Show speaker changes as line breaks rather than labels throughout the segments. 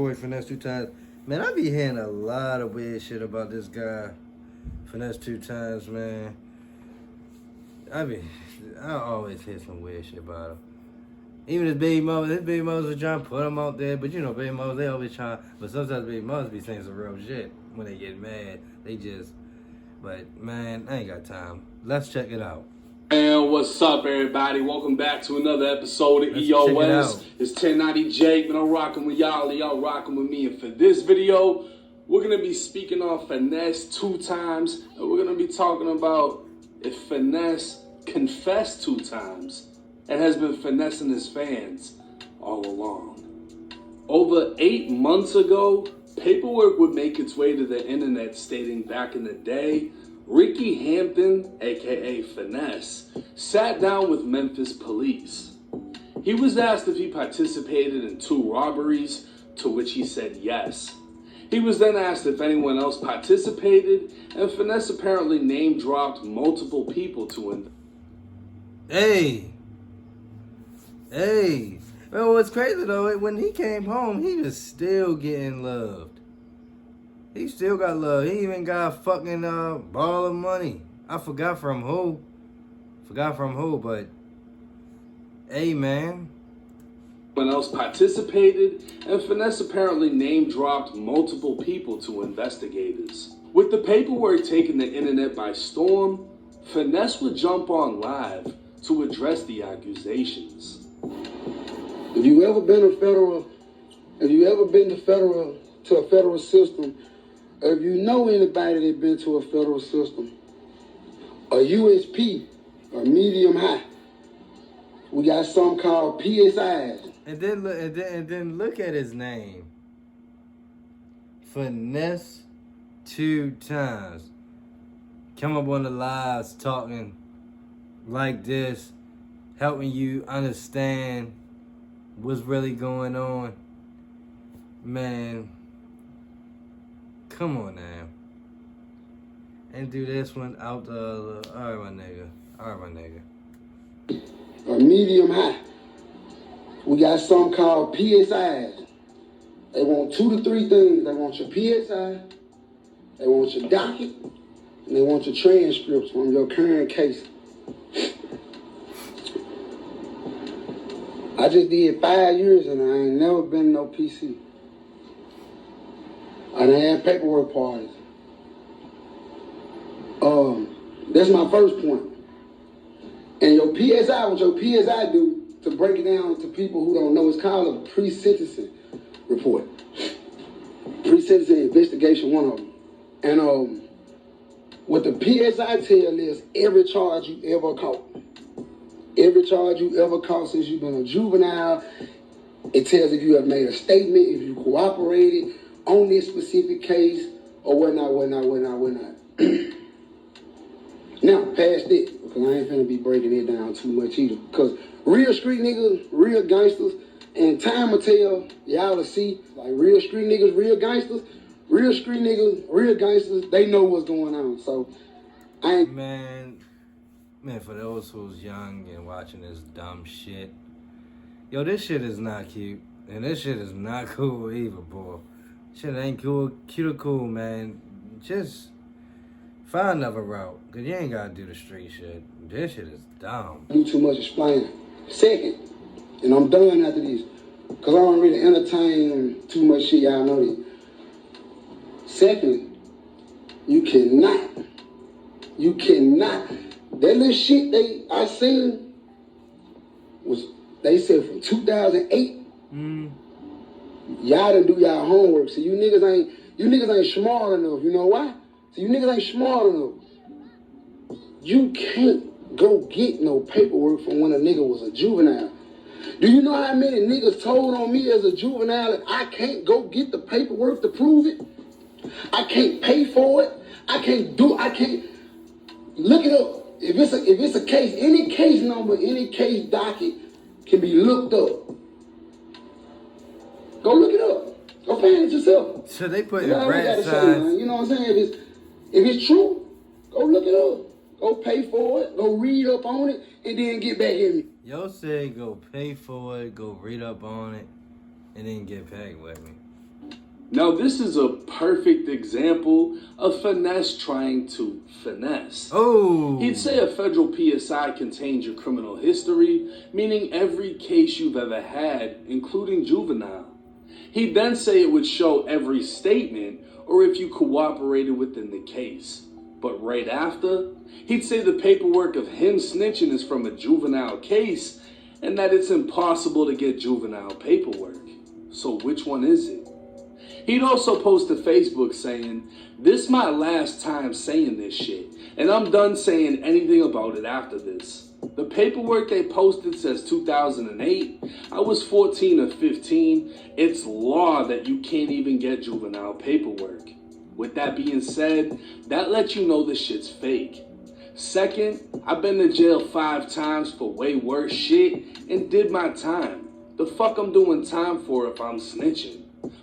Boy, Finesse2tymes. Man, I be hearing a lot of weird shit about this guy, Finesse2tymes, man. I always hear some weird shit about him. Even his baby mothers are trying to put him out there, but you know, baby mothers, they always try, but sometimes baby mothers be saying some real shit when they get mad. But man, I ain't got time. Let's check it out.
And what's up, everybody? Welcome back to another episode of EOS. It's 1090 Jake, and I'm rocking with y'all. Y'all rocking with me. And for this video, we're going to be speaking on Finesse2tymes. And we're going to be talking about if Finesse confessed 2 times and has been finessing his fans all along. Over 8 months ago, paperwork would make its way to the internet stating back in the day, Ricky Hampton, aka Finesse, sat down with Memphis police. He was asked if he participated in 2 robberies, to which he said yes. He was then asked if anyone else participated, and Finesse apparently name-dropped multiple people to him.
Hey. Well, what's crazy though, when he came home, he was still getting loved. He still got love. He even got a fucking ball of money. I forgot from who, but hey, man.
Someone else participated, and Finesse apparently name-dropped multiple people to investigators. With the paperwork taking the internet by storm, Finesse would jump on live to address the accusations.
If you ever been to a federal system, or if you know anybody that been to a federal system, a USP, or medium high, we got something called PSIs.
And then look at his name, Finesse2tymes. Come up on the lives talking like this, helping you understand what's really going on. Man, come on now. And do this one out the other. All right, my nigga.
Or medium high. We got something called PSIs. They want 2 to 3 things. They want your PSI, they want your docket, and they want your transcripts from your current case. I just did 5 years and I ain't never been no PC. I done had paperwork parties. That's my first point. And your PSI, what your PSI do, to break it down to people who don't know, it's called a pre-sentencing report. Pre-sentencing investigation, one of them. And what the PSI tell is every charge you ever caught. Every charge you ever caught since you've been a juvenile. It tells if you have made a statement, if you cooperated on this specific case, or whatnot. Now, past it, because I ain't finna be breaking it down too much either. Because real street niggas, real gangsters, and time will tell, y'all will see, like real street niggas, real gangsters, real street niggas, real gangsters, they know what's going on. So, I ain't...
Man, for those who's young and watching this dumb shit, yo, this shit is not cute. And this shit is not cool either, boy. Shit ain't cool, cute or cool, man. Just find another route, because you ain't got to do the street shit. This shit is dumb.
Do too much explaining. Second, and I'm done after this, because I don't really entertain too much shit, y'all know that. Second, you cannot, that little shit I seen was, they said from 2008, y'all didn't do y'all homework. So you niggas ain't smart enough. You know why? So you niggas ain't smart enough. You can't go get no paperwork from when a nigga was a juvenile. Do you know how many niggas told on me as a juvenile that I can't go get the paperwork to prove it? I can't pay for it. I can't look it up. If it's a case, any case number, any case docket can be looked up. Go look it up. Go find it yourself.
So they put in
rat signs. You know what I'm saying? If it's true, go look it up. Go pay for it. Go read up on it, and then get back at me.
Yo said go pay for it, go read up on it, and then get back with me.
Now this is a perfect example of Finesse trying to finesse.
Oh.
He'd say a federal PSI contains your criminal history, meaning every case you've ever had, including juvenile. He'd then say it would show every statement or if you cooperated within the case. But right after, he'd say the paperwork of him snitching is from a juvenile case and that it's impossible to get juvenile paperwork. So which one is it? He'd also post to Facebook saying, "This my last time saying this shit, and I'm done saying anything about it after this." The paperwork they posted says 2008. I was 14 or 15. It's law that you can't even get juvenile paperwork. With that being said, that lets you know this shit's fake. Second, I've been to jail 5 times for way worse shit and did my time. The fuck I'm doing time for if I'm snitching?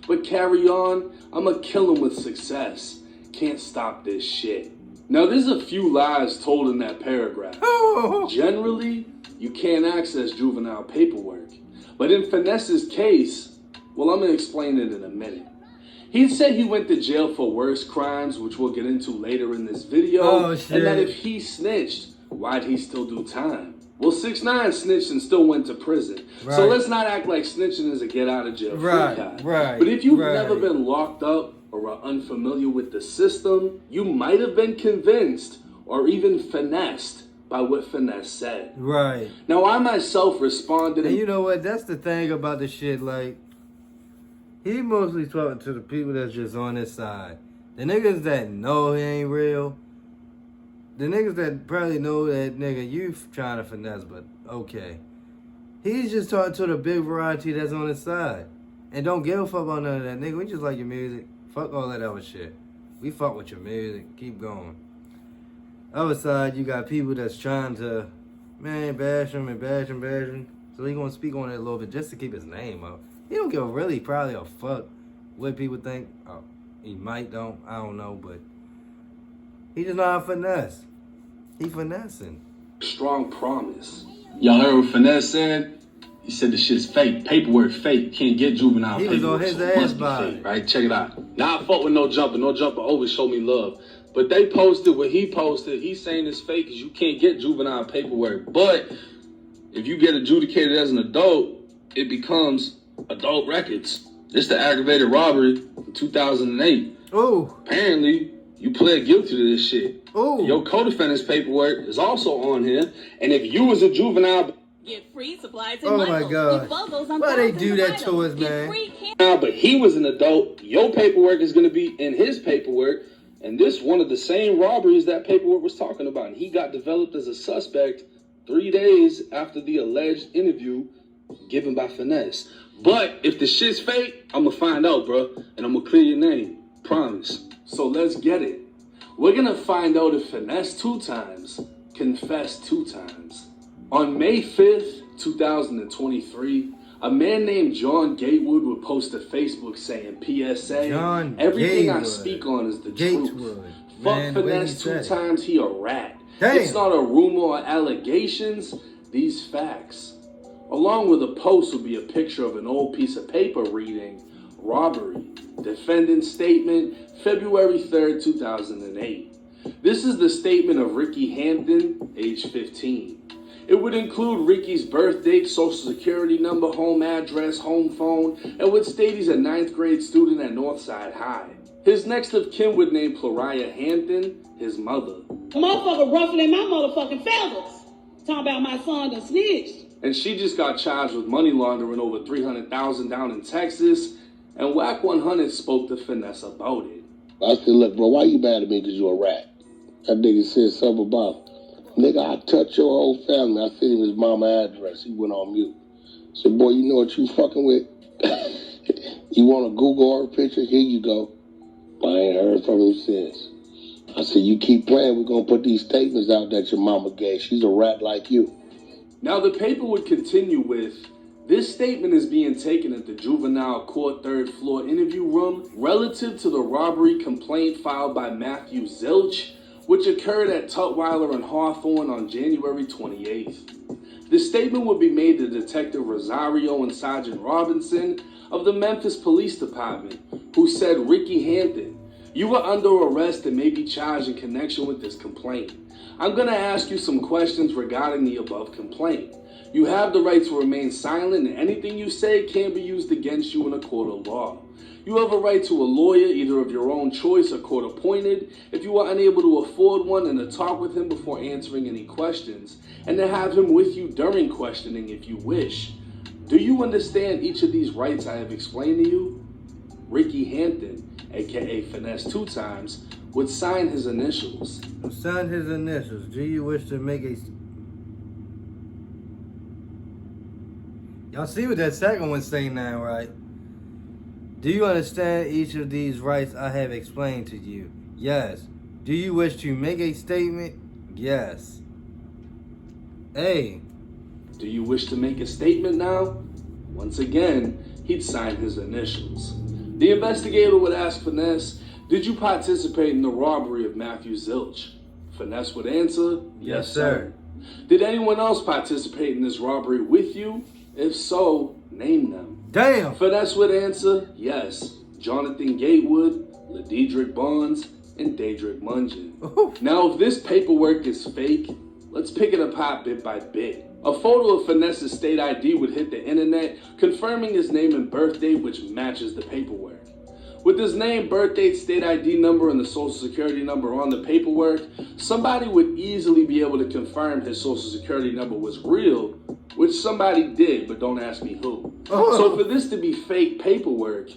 But carry on, I'ma kill him with success. Can't stop this shit. Now there's a few lies told in that paragraph. Generally, you can't access juvenile paperwork. But in Finesse's case, well, I'm gonna explain it in a minute. He said he went to jail for worse crimes, which we'll get into later in this video. And that if he snitched, why'd he still do time? Well, 6ix9ine snitched and still went to prison. Right. So let's not act like snitching is a get out of jail free card.
Right.
But if you've never been locked up or are unfamiliar with the system, you might have been convinced or even finessed by what Finesse said.
Right.
Now, I myself responded.
And you know what? That's the thing about the shit. Like, he mostly talking to the people that's just on his side. The niggas that know he ain't real. The niggas that probably know that nigga, you trying to finesse, but okay. He's just talking to the big variety that's on his side. And don't give a fuck about none of that, nigga. We just like your music. Fuck all that other shit. We fuck with your music. Keep going. Other side, you got people that's trying to, man, bash him and bash him, bash him. So he gonna speak on it a little bit just to keep his name up. He don't give a really probably a fuck what people think. Oh, he might don't. I don't know, but he just know how to finesse. He finessing.
Strong promise.
Y'all heard what Finesse said? He said the shit's fake. Paperwork fake. Can't get juvenile paperwork.
He was on his ass by
fake, right? Check it out. Now I fuck with No Jumper. No Jumper always show me love. But they posted what he posted. He's saying it's fake because you can't get juvenile paperwork. But if you get adjudicated as an adult, it becomes adult records. It's the aggravated robbery in 2008.
Oh.
Apparently, you pled guilty to this shit.
Ooh.
Your co-defendant's paperwork is also on here. And if you was a juvenile...
Get free supplies and
oh my God. Why they do that to us, man?
But he was an adult. Your paperwork is going to be in his paperwork. And this one of the same robberies that paperwork was talking about. And he got developed as a suspect 3 days after the alleged interview given by Finesse. But if the shit's fake, I'm going to find out, bro. And I'm going to clear your name. Promise.
So let's get it. We're gonna find out if Finesse2tymes confessed 2 times. On May 5th, 2023, a man named John Gatewood would post to Facebook saying, PSA, everything I speak on is the truth. Fuck Finesse2tymes, he a rat.
Damn.
It's not a rumor or allegations, these facts. Along with a post would be a picture of an old piece of paper reading, robbery, defendant statement, February 3rd, 2008. This is the statement of Ricky Hampton, age 15. It would include Ricky's birth date, social security number, home address, home phone, and would state he's a 9th grade student at Northside High. His next of kin would name Plariah Hampton, his mother.
Motherfucker ruffling my motherfucking feathers. Talking about my son done snitched.
And she just got charged with money laundering over $300,000 down in Texas, and Whack 100 spoke to Finesse about it.
I said, look, bro, why you mad at me because you a rat? That nigga said something about, nigga, I touched your whole family. I sent him his mama address. He went on mute. I said, boy, you know what you fucking with? You want to Google her picture? Here you go. I ain't heard from him since. I said, you keep playing, we're going to put these statements out that your mama gave. She's a rat like you.
Now, the paper would continue with, this statement is being taken at the juvenile court 3rd floor interview room relative to the robbery complaint filed by Matthew Zilch, which occurred at Tutwiler and Hawthorne on January 28th. The statement would be made to Detective Rosario and Sergeant Robinson of the Memphis Police Department, who said, "Ricky Hampton, you are under arrest and may be charged in connection with this complaint. I'm going to ask you some questions regarding the above complaint. You have the right to remain silent, and anything you say can be used against you in a court of law. You have a right to a lawyer, either of your own choice or court appointed, if you are unable to afford one, and to talk with him before answering any questions, and to have him with you during questioning if you wish. Do you understand each of these rights I have explained to you?" Ricky Hampton, aka Finesse2tymes, would sign his initials.
Sign his initials. Do you wish to make a... Y'all see what that second one's saying now, right? Do you understand each of these rights I have explained to you? Yes. Do you wish to make a statement? Yes. A.
Do you wish to make a statement now? Once again, he'd sign his initials. The investigator would ask Finesse, "Did you participate in the robbery of Matthew Zilch?" Finesse would answer, "Yes, sir." "Did anyone else participate in this robbery with you? If so, name them."
Damn!
Finesse would answer, "Yes, Jonathan Gatewood, Lededrick Bonds, and Daedric Mungin." Now, if this paperwork is fake, let's pick it apart bit by bit. A photo of Finesse's state ID would hit the internet, confirming his name and birth date, which matches the paperwork. With his name, birth date, state ID number, and the social security number on the paperwork, somebody would easily be able to confirm his social security number was real, which somebody did, but don't ask me who. So for this to be fake paperwork,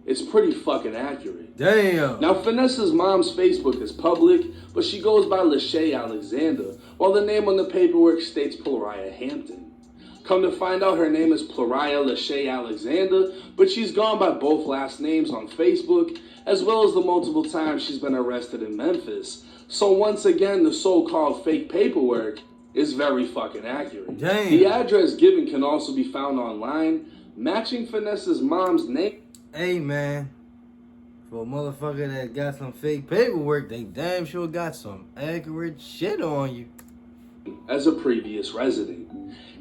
it's pretty fucking accurate.
Damn!
Now, Finesse's mom's Facebook is public, but she goes by Lachey Alexander, while the name on the paperwork states Plariah Hampton. Come to find out, her name is Plariah Lachey Alexander, but she's gone by both last names on Facebook, as well as the multiple times she's been arrested in Memphis. So once again, the so-called fake paperwork is very fucking accurate.
Damn.
The address given can also be found online, matching Finesse's mom's name.
Hey, man. For a motherfucker that got some fake paperwork, they damn sure got some accurate shit on you.
As a previous resident.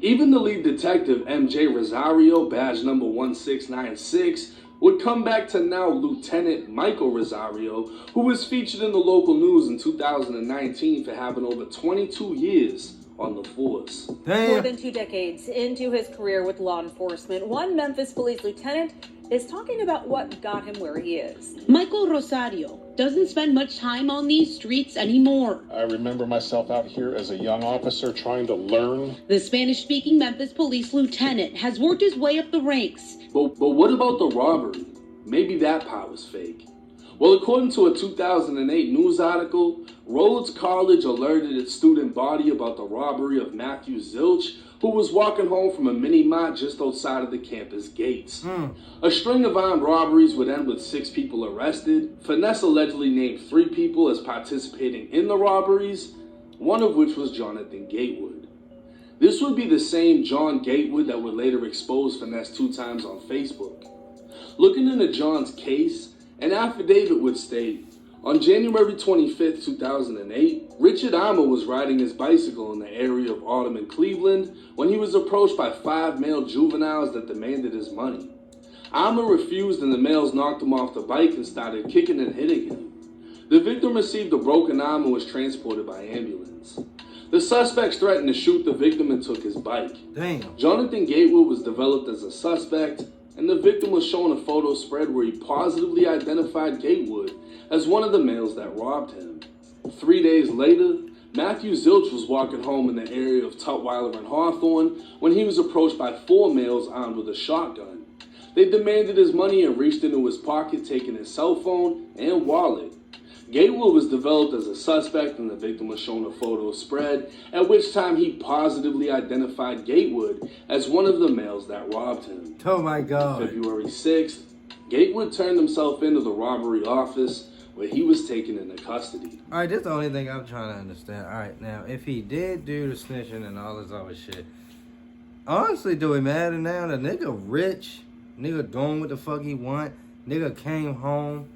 Even the lead detective, MJ Rosario, badge number 1696, would come back to now Lieutenant Michael Rosario, who was featured in the local news in 2019 for having over 22 years on the force.
Damn.
More than 2 decades into his career with law enforcement, one Memphis police lieutenant is talking about what got him where he is.
Michael Rosario doesn't spend much time on these streets anymore.
I remember myself out here as a young officer trying to learn.
The Spanish-speaking Memphis police lieutenant has worked his way up the ranks.
But what about the robbery? Maybe that part was fake. Well, according to a 2008 news article, Rhodes College alerted its student body about the robbery of Matthew Zilch, who was walking home from a mini-mart just outside of the campus gates. A string of armed robberies would end with 6 people arrested. Finesse allegedly named 3 people as participating in the robberies, one of which was Jonathan Gatewood. This would be the same John Gatewood that would later expose Finesse2tymes on Facebook. Looking into John's case, an affidavit would state, on January 25th, 2008, Richard Armour was riding his bicycle in the area of Autumn in Cleveland when he was approached by 5 male juveniles that demanded his money. Armour refused and the males knocked him off the bike and started kicking and hitting him. The victim received a broken arm and was transported by ambulance. The suspects threatened to shoot the victim and took his bike.
Damn.
Jonathan Gatewood was developed as a suspect, and the victim was shown a photo spread where he positively identified Gatewood as one of the males that robbed him. 3 days later, Matthew Zilch was walking home in the area of Tutwiler and Hawthorne when he was approached by 4 males armed with a shotgun. They demanded his money and reached into his pocket, taking his cell phone and wallet. Gatewood was developed as a suspect and the victim was shown a photo spread, at which time he positively identified Gatewood as one of the males that robbed him.
Oh my God.
February 6th, Gatewood turned himself into the robbery office where he was taken into custody.
Alright, this is the only thing I'm trying to understand. Alright, now, if he did do the snitching and all this other shit, honestly, do it matter now? The nigga rich, nigga doing what the fuck he want, nigga came home,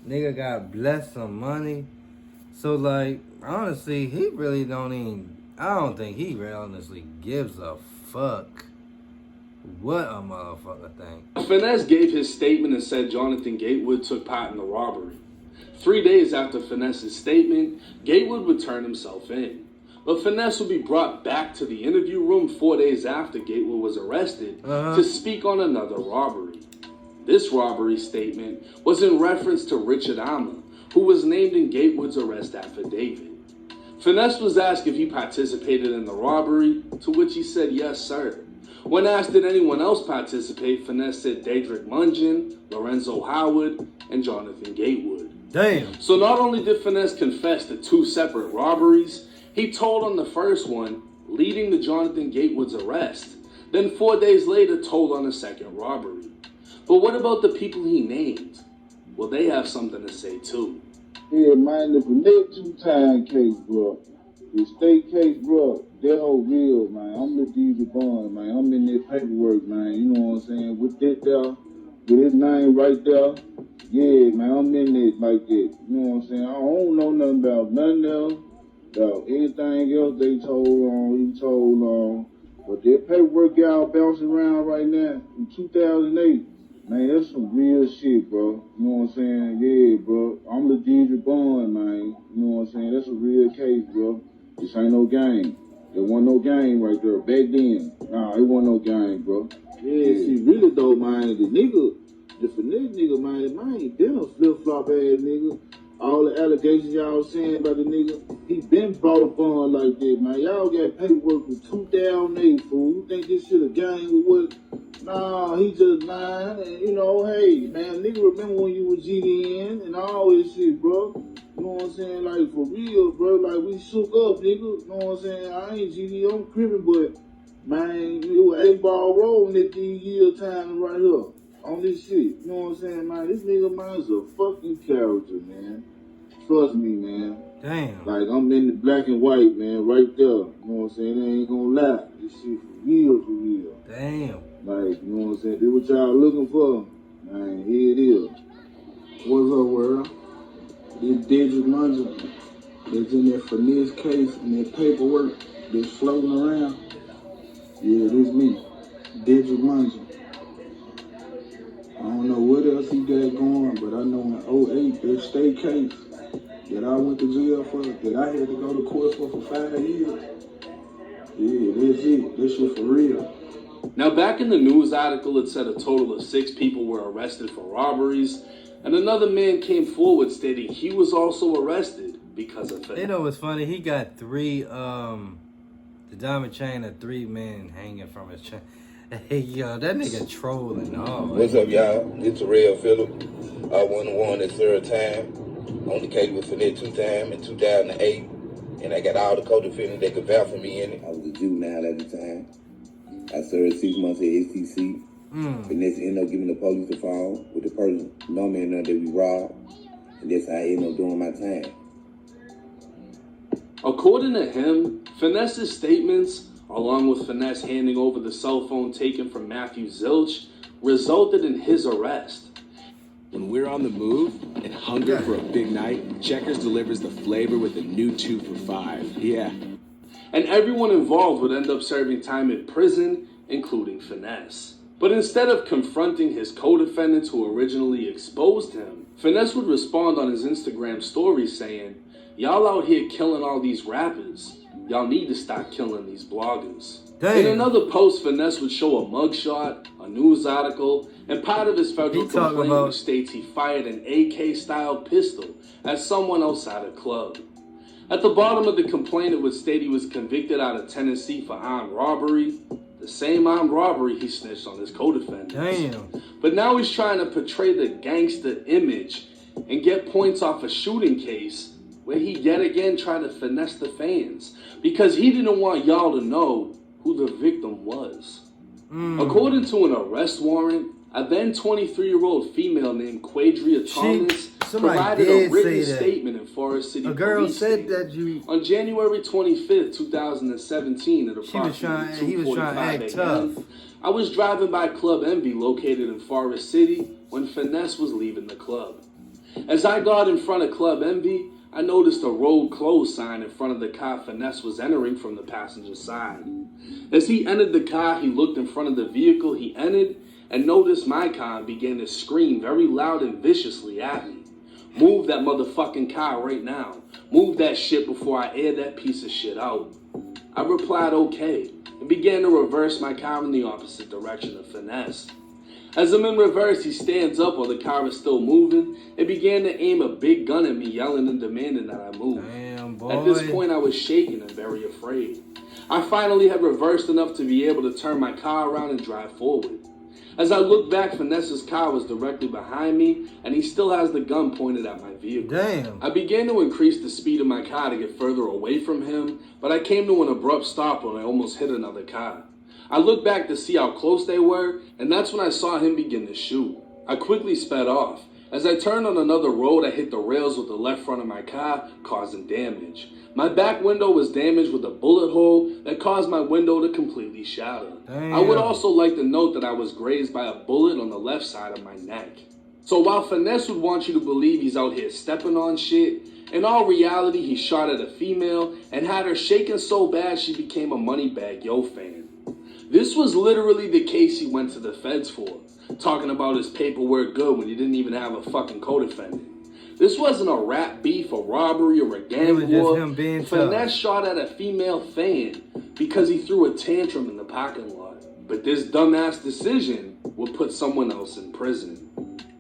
nigga got blessed some money. So, like, honestly, he really don't even, I don't think he really honestly gives a fuck. What a motherfucker thing.
Finesse gave his statement and said Jonathan Gatewood took part in the robbery. 3 days after Finesse's statement, Gatewood would turn himself in. But Finesse would be brought back to the interview room 4 days after Gatewood was arrested to speak on another robbery. This robbery statement was in reference to Richard Alma, who was named in Gatewood's arrest affidavit. Finesse was asked if he participated in the robbery, to which he said yes, sir. When asked did anyone else participate, Finesse said Daedric Mungin, Lorenzo Howard, and Jonathan Gatewood.
Damn.
So not only did Finesse confess to 2 separate robberies, he told on the first one, leading to Jonathan Gatewood's arrest. Then 4 days later told on the second robbery. But what about the people he named? Well, they have something to say too.
Yeah, man, the Finesse2tymes case, bro. The state case, bro, that whole real, man. I'm the DJ Bond, man. I'm in that paperwork, man. You know what I'm saying? With that there, with his name right there. Yeah, man, I'm in it like that. You know what I'm saying? I don't know nothing about nothing else. About anything else they told on, he told on. But that paperwork y'all bouncing around right now in 2008, man, that's some real shit, bro. You know what I'm saying? Yeah, bro. I'm the DJ Bond, man. You know what I'm saying? That's a real case, bro. This ain't no game. There wasn't no game right there back then. Nah, it wasn't no game, bro. Yeah, see, really though, man, the Finesse nigga, man, been a flip-flop ass nigga. All the allegations y'all saying about the nigga, he been brought up on like that, man. Y'all got paperwork from 2008, fool. You think this shit a game with what? Nah, he just lying. And, you know, hey, man, nigga, remember when you was GDN and all this shit, bro? You know what I'm saying? Like, for real, bro. Like, we shook up, nigga. You know what I'm saying? I ain't GD, I'm cribbing, but, man, it was 8-ball rolling at these year time right here. On this shit. You know what I'm saying, man? This nigga, man, is a fucking character, man. Trust me, man.
Damn.
Like, I'm in the black and white, man, right there. You know what I'm saying? They ain't gonna lie. This shit for real, for real.
Damn.
Like, you know what I'm saying? This what y'all looking for. Man, here it is. What's up, world? This Daedric Mungin that's in that Finesse case and that paperwork that's floating around. Yeah, this me. Daedric Mungin. I don't know what else he got going, but I know in 2008, that state case that I went to jail for, that I had to go to court for 5 years. Yeah, that's it. That shit for real.
Now, back in the news article, it said a total of 6 people were arrested for robberies, and another man came forward stating he was also arrested because of it.
You know what's funny? He got 3, the diamond chain of 3 men hanging from his chain. Hey, yo, that nigga trolling hard.
What's up, y'all? It's a real Phillip. I won the one at third time. On the case with Finesse2tymes in 2008. And I got all the co-defendants that could vouch for me in it. I was a juvenile at the time. I served 6 months at STC. Finesse ended up giving the police a phone with the person, no man that we robbed. And that's how I ended up doing my time.
According to him, Finesse's statements, along with Finesse handing over the cell phone taken from Matthew Zilch, resulted in his arrest.
When we're on the move and hunger for a big night, Checkers delivers the flavor with a new 2 for $5. Yeah.
And everyone involved would end up serving time in prison, including Finesse. But instead of confronting his co-defendants who originally exposed him, Finesse would respond on his Instagram story saying, "Y'all out here killing all these rappers. Y'all need to stop killing these bloggers."
Damn.
In another post, Finesse would show a mugshot, a news article, and part of his federal complaint which states he fired an AK-style pistol at someone outside a club. At the bottom of the complaint, it would state he was convicted out of Tennessee for armed robbery, the same armed robbery he snitched on his co-defendants.
Damn.
But now he's trying to portray the gangster image and get points off a shooting case where he yet again tried to finesse the fans because he didn't want y'all to know who the victim was. According to an arrest warrant, a then 23-year-old female named Quadria Thomas provided a written statement in Forest City Police Station on January 25th, 2017 at approximately 2:45 a.m. I was driving by Club Envy located in Forest City when Finesse was leaving the club. As I got in front of Club Envy, I noticed a road closed sign in front of the car Finesse was entering from the passenger side. As he entered the car, he looked in front of the vehicle he entered and noticed my car and began to scream very loud and viciously at me. "Move that motherfucking car right now. Move that shit before I air that piece of shit out." I replied okay and began to reverse my car in the opposite direction of Finesse. As I'm in reverse, he stands up while the car is still moving and began to aim a big gun at me, yelling and demanding that I move.
Damn, boy.
At this point, I was shaking and very afraid. I finally had reversed enough to be able to turn my car around and drive forward. As I looked back, Finesse's car was directly behind me, and he still has the gun pointed at my vehicle.
Damn.
I began to increase the speed of my car to get further away from him, but I came to an abrupt stop when I almost hit another car. I looked back to see how close they were, and that's when I saw him begin to shoot. I quickly sped off. As I turned on another road, I hit the rails with the left front of my car, causing damage. My back window was damaged with a bullet hole that caused my window to completely shatter.
Damn.
I would also like to note that I was grazed by a bullet on the left side of my neck. So while Finesse would want you to believe he's out here stepping on shit, in all reality he shot at a female and had her shaking so bad she became a Moneybagg Yo fan. This was literally the case he went to the feds for, talking about his paperwork good when he didn't even have a fucking co-defendant. This wasn't a rap beef, a robbery, or a gang war. Finesse shot at a female fan because he threw a tantrum in the parking lot. But this dumbass decision would put someone else in prison.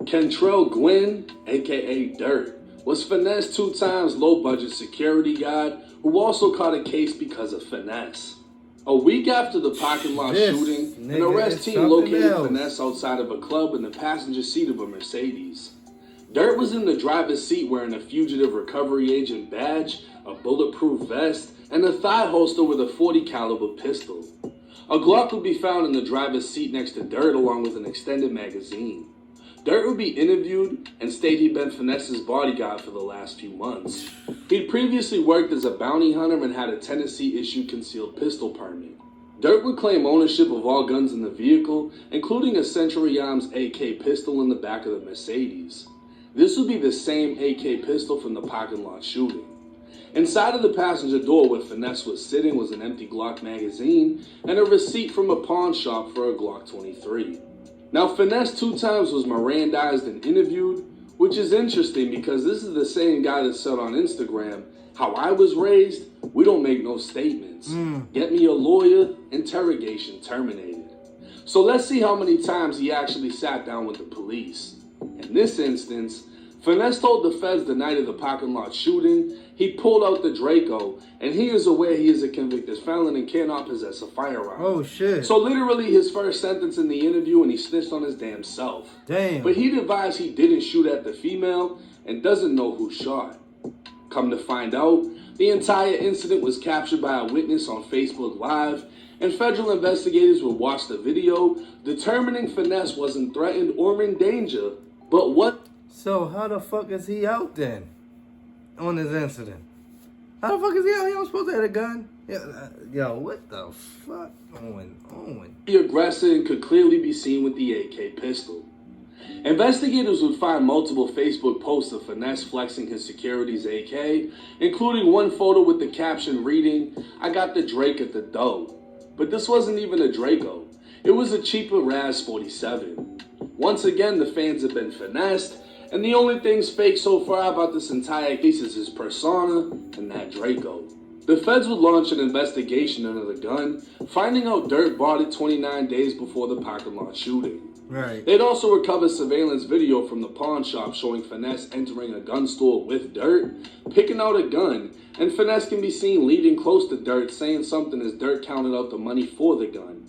Kentrell Gwynn, aka Dirt, was Finesse2tymes' low-budget security guard who also caught a case because of Finesse. A week after the parking lot shooting, an arrest team located Finesse outside of a club in the passenger seat of a Mercedes. Dirt was in the driver's seat wearing a fugitive recovery agent badge, a bulletproof vest, and a thigh holster with a .40 caliber pistol. A Glock would be found in the driver's seat next to Dirt along with an extended magazine. Dirt would be interviewed and state he'd been Finesse's bodyguard for the last few months. He'd previously worked as a bounty hunter and had a Tennessee-issued concealed pistol permit. Dirt would claim ownership of all guns in the vehicle, including a Century Arms AK pistol in the back of the Mercedes. This would be the same AK pistol from the parking lot shooting. Inside of the passenger door where Finesse was sitting was an empty Glock magazine and a receipt from a pawn shop for a Glock 23. Now, Finesse2tymes was Mirandized and interviewed, which is interesting because this is the same guy that said on Instagram, "How I was raised, we don't make no statements. Get me a lawyer, interrogation terminated." So let's see how many times he actually sat down with the police. In this instance, Finesse told the feds the night of the parking lot shooting, he pulled out the Draco, and he is aware he is a convicted felon and cannot possess a firearm.
Oh, shit.
So literally his first sentence in the interview, and he snitched on his damn self.
Damn.
But he advised he didn't shoot at the female and doesn't know who shot. Come to find out, the entire incident was captured by a witness on Facebook Live, and federal investigators would watch the video, determining Finesse wasn't threatened or in danger, but what...
So how the fuck is he out then on this incident? How the fuck is he out? He don't supposed to have a gun. Yo, what the fuck going on?
The aggressor could clearly be seen with the AK pistol. Investigators would find multiple Facebook posts of Finesse flexing his security's AK, including one photo with the caption reading, "I got the Drake at the dough." But this wasn't even a Draco. It was a cheaper Raz 47. Once again, the fans have been finessed, and the only things fake so far about this entire case is his persona and that Draco. The feds would launch an investigation into the gun, finding out Dirt bought it 29 days before the parking lot shooting.
Right.
They'd also recover surveillance video from the pawn shop showing Finesse entering a gun store with Dirt, picking out a gun, and Finesse can be seen leading close to Dirt, saying something as Dirt counted out the money for the gun.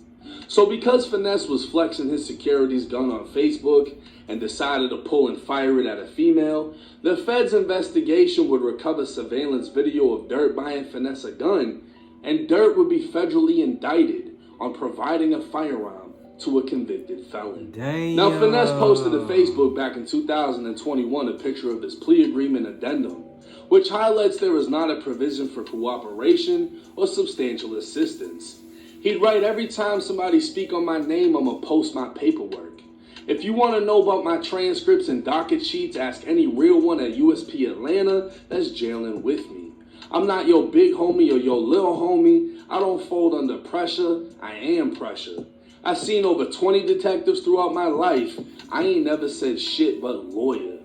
So because Finesse was flexing his security's gun on Facebook and decided to pull and fire it at a female, the feds' investigation would recover surveillance video of Dirt buying Finesse a gun, and Dirt would be federally indicted on providing a firearm to a convicted felon.
Damn.
Now, Finesse posted to Facebook back in 2021 a picture of his plea agreement addendum, which highlights there is not a provision for cooperation or substantial assistance. He'd write, "Every time somebody speak on my name, I'ma post my paperwork." If you want to know about my transcripts and docket sheets, ask any real one at USP Atlanta that's jailing with me. I'm not your big homie or your little homie. I don't fold under pressure. I am pressure. I've seen over 20 detectives throughout my life. I ain't never said shit but lawyer.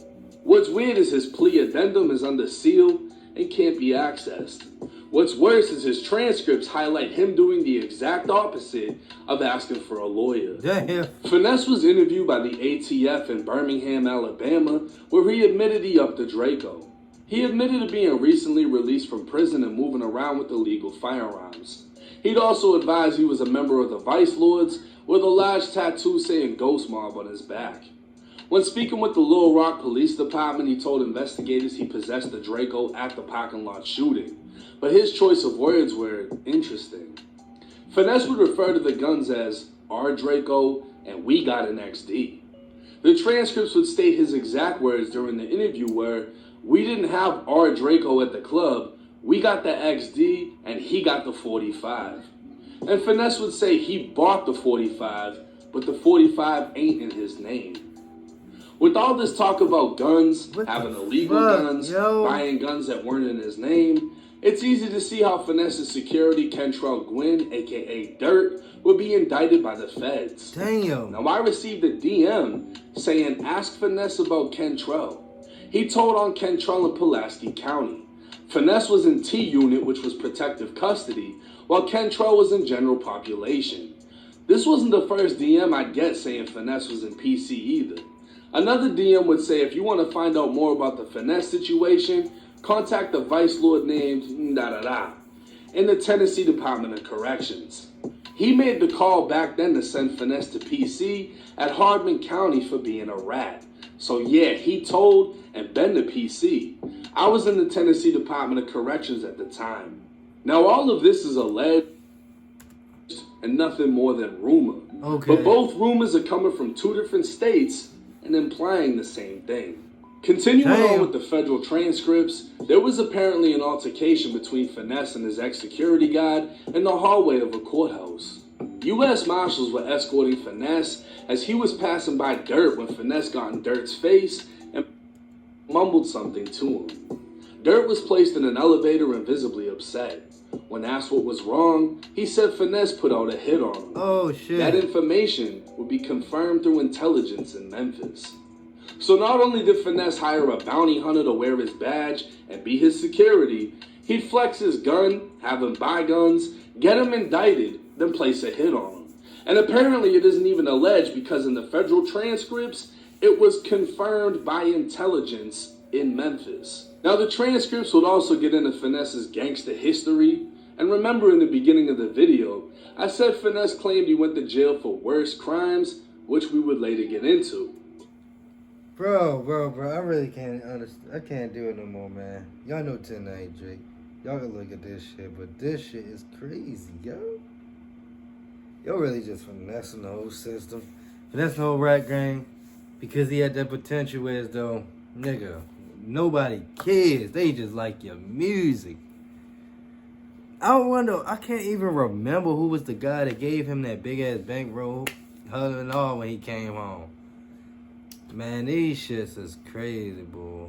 What's weird is his plea addendum is under seal and can't be accessed. What's worse is his transcripts highlight him doing the exact opposite of asking for a lawyer.
Damn.
Finesse was interviewed by the ATF in Birmingham, Alabama, where he admitted he upped the Draco. He admitted to being recently released from prison and moving around with illegal firearms. He'd also advised he was a member of the Vice Lords with a large tattoo saying Ghost Mob on his back. When speaking with the Little Rock Police Department, he told investigators he possessed the Draco at the parking lot shooting, but his choice of words were interesting. Finesse would refer to the guns as our Draco and we got an XD. The transcripts would state his exact words during the interview were, we didn't have our Draco at the club, we got the XD and he got the 45. And Finesse would say he bought the 45, but the 45 ain't in his name. With all this talk about guns, having illegal guns, buying guns that weren't in his name, it's easy to see how Finesse's security, Kentrell Gwynn, aka Dirt, would be indicted by the feds.
Damn.
Now I received a DM saying, ask Finesse about Kentrell. He told on Kentrell in Pulaski County. Finesse was in T Unit, which was protective custody, while Kentrell was in general population. This wasn't the first DM I'd get saying Finesse was in PC either. Another DM would say, if you want to find out more about the Finesse situation, contact the Vice Lord named da-da-da in the Tennessee Department of Corrections. He made the call back then to send Finesse to PC at Hardman County for being a rat. So yeah, he told and been to PC. I was in the Tennessee Department of Corrections at the time. Now all of this is alleged and nothing more than rumor.
Okay.
But both rumors are coming from two different states and implying the same thing. Continuing on with the federal transcripts, there was apparently an altercation between Finesse and his ex-security guard in the hallway of a courthouse. U.S. Marshals were escorting Finesse as he was passing by Dirt when Finesse got in Dirt's face and mumbled something to him. Dirt was placed in an elevator and visibly upset. When asked what was wrong, he said Finesse put out a hit on him.
Oh, shit.
That information would be confirmed through intelligence in Memphis. So not only did Finesse hire a bounty hunter to wear his badge and be his security, he'd flex his gun, have him buy guns, get him indicted, then place a hit on him. And apparently it isn't even alleged because in the federal transcripts, it was confirmed by intelligence in Memphis. Now the transcripts would also get into Finesse's gangster history. And remember in the beginning of the video, I said Finesse claimed he went to jail for worse crimes, which we would later get into.
Bro, I really can't understand. I can't do it no more, man. Y'all know 10-9 Drake. Y'all can look at this shit, but this shit is crazy, yo. Yo really just finessing the whole system. Finessing the whole rat gang. Because he had that potential whereas though, nigga, nobody cares. They just like your music. I wonder, I can't even remember who was the guy that gave him that big ass bankroll, huddling all when he came home. Man, these shits is crazy, boy.